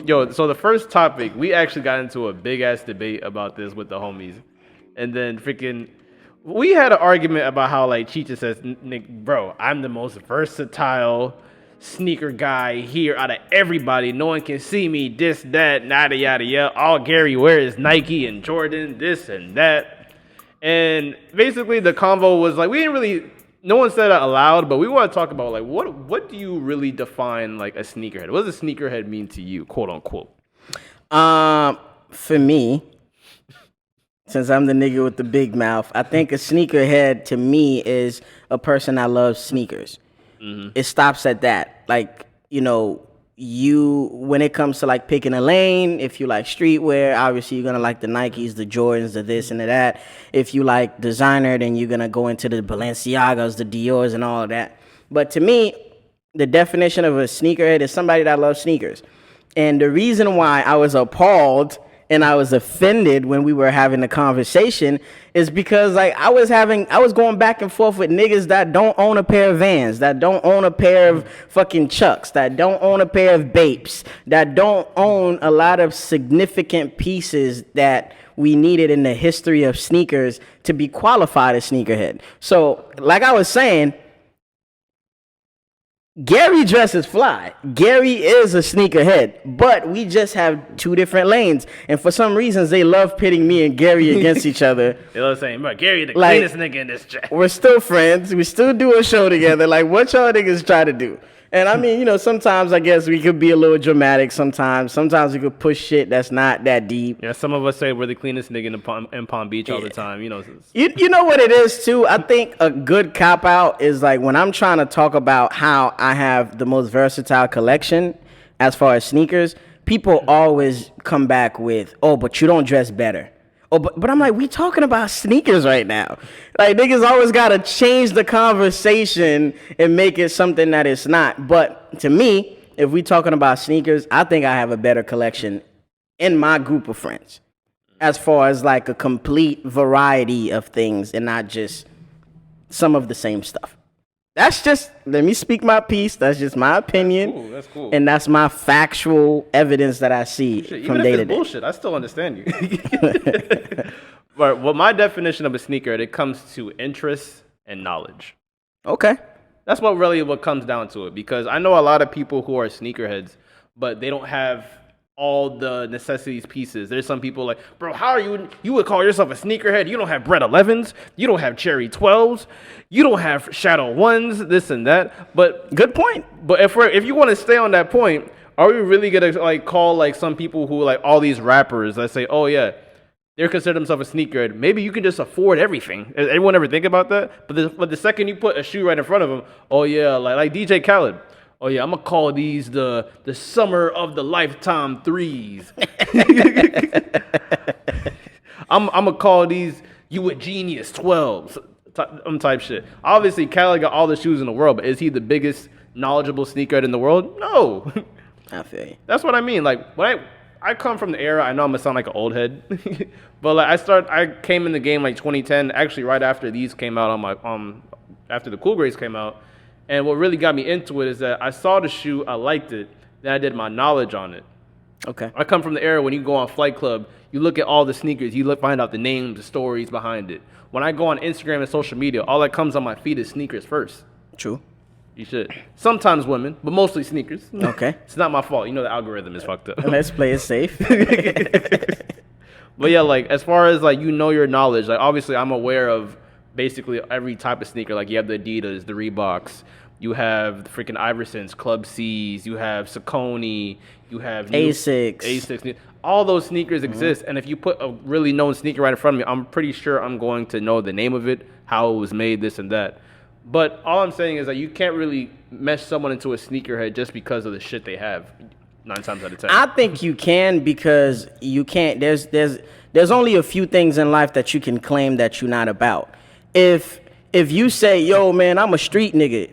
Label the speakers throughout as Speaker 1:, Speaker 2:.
Speaker 1: So the first topic, we actually got into a big ass debate about this with the homies, and then we had an argument about how like Cheetah says, Nick, bro, I'm the most versatile sneaker guy here out of everybody. No one can see me. This, that, nada yada yada. All Gary wears is Nike and Jordan, this and that. And basically the convo was like, no one said it aloud, but we want to talk about like what do you really define like a sneakerhead? What does a sneakerhead mean to you, quote unquote?
Speaker 2: For me, since I'm the nigga with the big mouth, I think a sneakerhead to me is a person that loves sneakers. Mm-hmm. It stops at that. Like, when it comes to like picking a lane, if you like streetwear, obviously you're gonna like the Nikes, the Jordans, the this and the that. If you like designer, then you're gonna go into the Balenciagas, the Dior's, and all of that. But to me, the definition of a sneakerhead is somebody that loves sneakers. And the reason why I was appalled and I was offended when we were having the conversation is because like I was going back and forth with niggas that don't own a pair of Vans, that don't own a pair of fucking Chucks, that don't own a pair of Bapes, that don't own a lot of significant pieces that we needed in the history of sneakers to be qualified as sneakerhead. So like I was saying, Gary dresses fly. Gary is a sneakerhead, but we just have two different lanes. And for some reasons, they love pitting me and Gary against each other.
Speaker 1: They love saying, bro, Gary the cleanest nigga in this chat.
Speaker 2: We're still friends. We still do a show together. Like, what y'all niggas try to do? And I mean, sometimes I guess we could be a little dramatic sometimes. Sometimes we could push shit that's not that deep.
Speaker 1: Yeah, some of us say we're the cleanest nigga in Palm Beach all the time.
Speaker 2: You know what it is, too? I think a good cop-out is like when I'm trying to talk about how I have the most versatile collection as far as sneakers, people always come back with, oh, but you don't dress better. Oh, but I'm like, we talking about sneakers right now. Like, niggas always got to change the conversation and make it something that it's not. But to me, if we talking about sneakers, I think I have a better collection in my group of friends as far as like a complete variety of things and not just some of the same stuff. That's just, let me speak my piece. That's just my opinion.
Speaker 1: That's cool.
Speaker 2: And that's my factual evidence that I see from day to day.
Speaker 1: Bullshit, I still understand you. But my definition of a sneaker, it comes to interest and knowledge.
Speaker 2: Okay.
Speaker 1: That's what comes down to it. Because I know a lot of people who are sneakerheads, but they don't have all the necessities pieces. There's some people like, bro, how are you would call yourself a sneakerhead? You don't have Bred 11s. You don't have Cherry 12s. You don't have Shadow 1s, this and that. But
Speaker 2: good point.
Speaker 1: But if you want to stay on that point, are we really going to like call like some people who like all these rappers that say, oh yeah, they're consider themselves a sneakerhead. Maybe you can just afford everything. Does anyone ever think about that? But the second you put a shoe right in front of them, oh yeah, like DJ Khaled. Oh yeah, I'm gonna call these the summer of the lifetime threes. I'm gonna call these you a genius 12s type shit. Obviously, Khaled got all the shoes in the world, but is he the biggest knowledgeable sneakerhead in the world? No.
Speaker 2: I feel you.
Speaker 1: That's what I mean. Like when I come from the era, I know I'm gonna sound like an old head, but like I came in the game like 2010, actually right after these came out on my after the Cool Grades came out. And what really got me into it is that I saw the shoe, I liked it, then I did my knowledge on it.
Speaker 2: Okay.
Speaker 1: I come from the era when you go on Flight Club, you look at all the sneakers, find out the names, the stories behind it. When I go on Instagram and social media, all that comes on my feed is sneakers first.
Speaker 2: True.
Speaker 1: You should. Sometimes women, but mostly sneakers.
Speaker 2: Okay.
Speaker 1: It's not my fault. The algorithm is fucked up.
Speaker 2: Let's play it safe.
Speaker 1: But yeah, like as far as like your knowledge, like obviously I'm aware of basically every type of sneaker. Like you have the Adidas, the Reeboks, you have the freaking Iversons, Club C's, you have Saucony, you have
Speaker 2: Asics.
Speaker 1: All those sneakers exist, and if you put a really known sneaker right in front of me, I'm pretty sure I'm going to know the name of it, how it was made, this and that. But all I'm saying is that you can't really mesh someone into a sneakerhead just because of the shit they have 9 times out of 10.
Speaker 2: I think you can, because you can't. There's only a few things in life that you can claim that you're not about. If you say, yo, man, I'm a street nigga,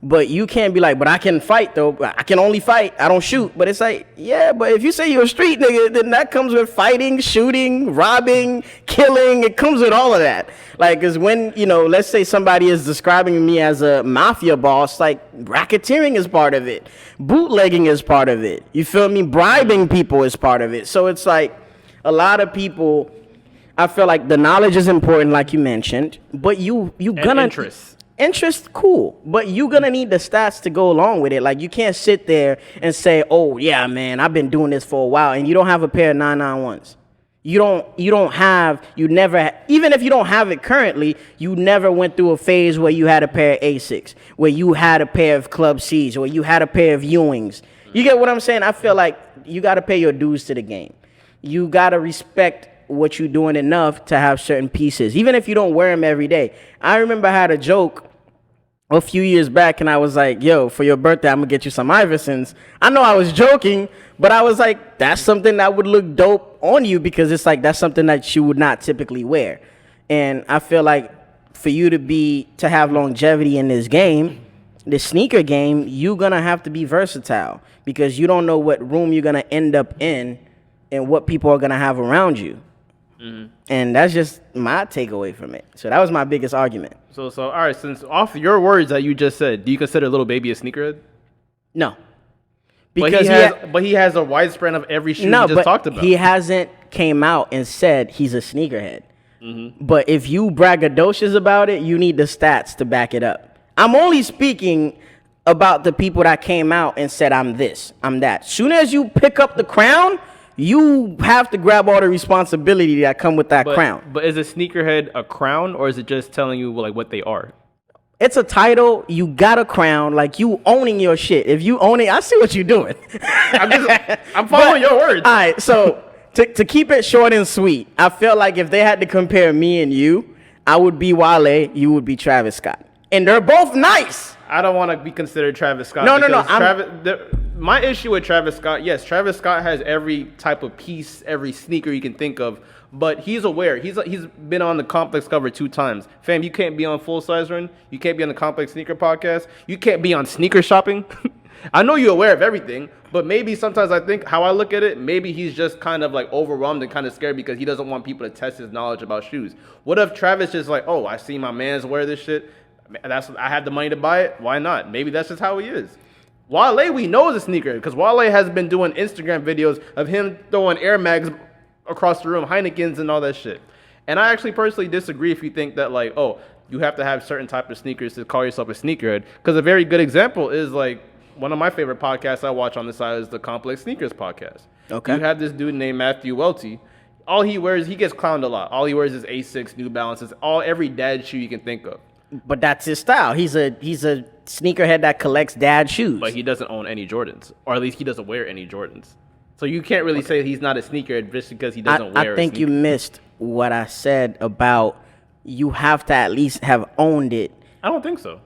Speaker 2: But you can't be like, but I can fight though. I can only fight. I don't shoot. But it's like, yeah, but if you say you're a street nigga, then that comes with fighting, shooting, robbing, killing. It comes with all of that. Like, cause when, let's say somebody is describing me as a mafia boss, like racketeering is part of it. Bootlegging is part of it. You feel me? Bribing people is part of it. So it's like a lot of people, I feel like the knowledge is important, like you mentioned, but you gonna interest, cool, but you're gonna need the stats to go along with it. Like, you can't sit there and say, oh yeah, man, I've been doing this for a while, and you don't have a pair of 991s. You never, even if you don't have it currently, you never went through a phase where you had a pair of A6, where you had a pair of Club C's, where you had a pair of Ewings. You get what I'm saying? I feel like you got to pay your dues to the game. You got to respect what you're doing enough to have certain pieces, even if you don't wear them every day. I remember I had a joke a few years back, and I was like, yo, for your birthday, I'm going to get you some Iversons. I know I was joking, but I was like, that's something that would look dope on you, because it's like, that's something that you would not typically wear. And I feel like for you to have longevity in this game, the sneaker game, you're going to have to be versatile, because you don't know what room you're going to end up in and what people are going to have around you. Mm-hmm. And that's just my takeaway from it. So that was my biggest argument.
Speaker 1: So all right, since off your words that you just said, do you consider Lil Baby a sneakerhead?
Speaker 2: No.
Speaker 1: Because but he has a widespread of every shoe we just talked about.
Speaker 2: He hasn't came out and said he's a sneakerhead. Mm-hmm. But if you braggadocious about it, you need the stats to back it up. I'm only speaking about the people that came out and said, I'm this, I'm that. Soon as you pick up the crown, you have to grab all the responsibility that come with that crown.
Speaker 1: But is a sneakerhead a crown, or is it just telling you like what they are?
Speaker 2: It's a title. You got a crown, like you owning your shit. If you own it, I see what you're doing.
Speaker 1: I'm following your words.
Speaker 2: All right, so to keep it short and sweet, I feel like if they had to compare me and you, I would be Wale, you would be Travis Scott. And they're both nice.
Speaker 1: I don't want to be considered Travis Scott.
Speaker 2: No.
Speaker 1: My issue with Travis Scott, yes, Travis Scott has every type of piece, every sneaker you can think of, but he's aware. He's been on the Complex cover 2 times. Fam, you can't be on Full Size Run. You can't be on the Complex Sneaker Podcast. You can't be on Sneaker Shopping. I know you're aware of everything, but maybe sometimes I think how I look at it, maybe he's just kind of like overwhelmed and kind of scared because he doesn't want people to test his knowledge about shoes. What if Travis just like, oh, I see my mans wear this shit. I had the money to buy it. Why not? Maybe that's just how he is. Wale, we know is a sneaker because Wale has been doing Instagram videos of him throwing Air Mags across the room, Heinekens and all that shit. And I actually personally disagree if you think that like, oh, you have to have certain type of sneakers to call yourself a sneakerhead. Because a very good example is like one of my favorite podcasts I watch on the side is the Complex Sneakers podcast. Okay. You have this dude named Matthew Welty. All he wears, he gets clowned a lot. All he wears is Asics, New Balances, every dad shoe you can think of.
Speaker 2: But that's his style. He's a sneakerhead that collects dad shoes.
Speaker 1: But he doesn't own any Jordans, or at least he doesn't wear any Jordans. So you can't really say he's not a sneakerhead just because he doesn't wear.
Speaker 2: I think you missed what I said about you have to at least have owned it.
Speaker 1: I don't think so.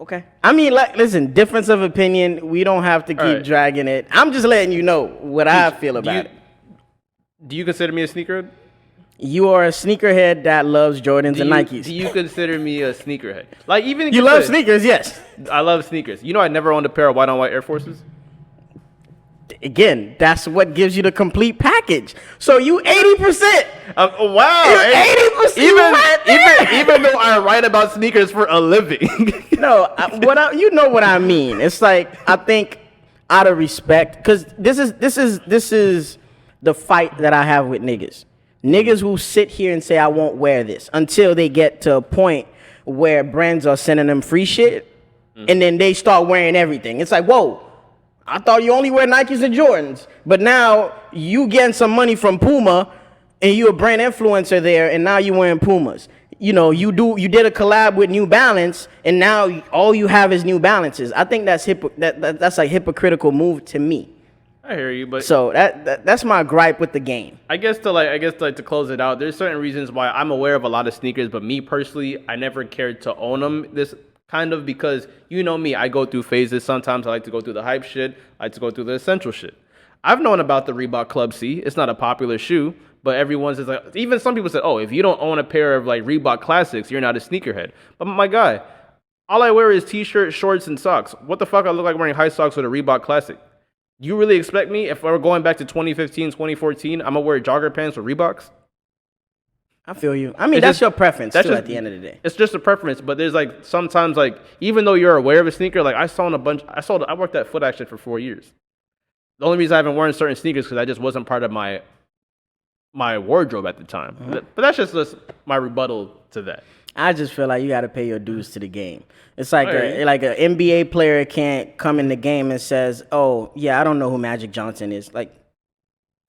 Speaker 2: Okay. I mean, like, listen, difference of opinion. We don't have to keep dragging it. I'm just letting you know what I feel about it.
Speaker 1: Do you consider me a sneakerhead?
Speaker 2: You are a sneakerhead that loves Jordans and Nikes.
Speaker 1: Do you consider me a sneakerhead? Like even
Speaker 2: you love sneakers, yes.
Speaker 1: I love sneakers. You know, I never owned a pair of white-on-white Air Forces.
Speaker 2: Again, that's what gives you the complete package. So you 80%.
Speaker 1: Wow,
Speaker 2: you're
Speaker 1: 80%. Even though I write about sneakers for a living.
Speaker 2: No, you know what I mean. It's like I think out of respect, because this is the fight that I have with niggas. Niggas who sit here and say, I won't wear this until they get to a point where brands are sending them free shit, and then they start wearing everything. It's like, whoa, I thought you only wear Nikes and Jordans, but now you getting some money from Puma, and you a brand influencer there, and now you wearing Pumas. You know, you did a collab with New Balance, and now all you have is New Balances. I think that's that's a hypocritical move to me.
Speaker 1: I hear you, but
Speaker 2: so that's my gripe with the game.
Speaker 1: I guess to close it out, there's certain reasons why I'm aware of a lot of sneakers, but me personally, I never cared to own them. This kind of because you know me, I go through phases. Sometimes I like to go through the hype shit. I like to go through the essential shit. I've known about the Reebok Club C. It's not a popular shoe, but everyone's just like, even some people said, oh, if you don't own a pair of like Reebok Classics, you're not a sneakerhead. But my guy, All I wear is t-shirt, shorts, and socks. What the fuck I look like wearing high socks with a Reebok Classic? You really expect me, if we're going back to 2015, 2014, I'm gonna wear jogger pants with Reeboks?
Speaker 2: I feel you. I mean,
Speaker 1: It's
Speaker 2: that's
Speaker 1: just-
Speaker 2: your preference
Speaker 1: that's
Speaker 2: too.
Speaker 1: just-
Speaker 2: At the end of the day,
Speaker 1: It's just a preference, but there's like sometimes like even though you're aware of a sneaker, like I worked at Foot Action for 4 years. The only reason I haven't worn certain sneakers because I just wasn't part of my wardrobe at the time. But that's just my rebuttal to that.
Speaker 2: I just feel like you got to pay your dues to the game. It's like
Speaker 1: Alright.
Speaker 2: like an NBA player can't come in the game and says, "Oh, yeah, I don't know who Magic Johnson is." Like,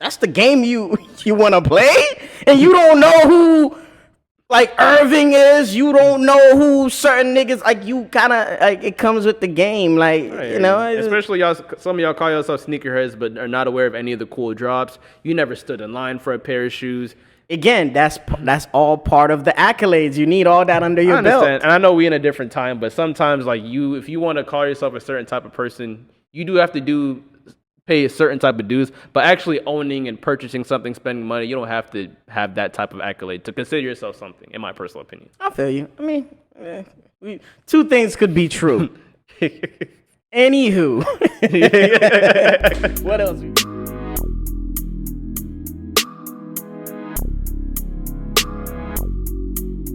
Speaker 2: that's the game you want to play, and you don't know who like Irving is. You don't know who certain niggas like. You kind of like it comes with the game, like you know.
Speaker 1: Especially y'all, some of y'all call yourself sneakerheads, but are not aware of any of the cool drops. You never stood in line for a pair of shoes.
Speaker 2: Again, that's all part of the accolades. You need all that under your
Speaker 1: I understand,
Speaker 2: belt.
Speaker 1: and I know we in a different time, but sometimes like if you want to call yourself a certain type of person, you do have to pay a certain type of dues. But actually owning and purchasing something, spending money, you don't have to have that type of accolade to consider yourself something. In my personal opinion.
Speaker 2: I feel you. I mean, two things could be true. Anywho, what else?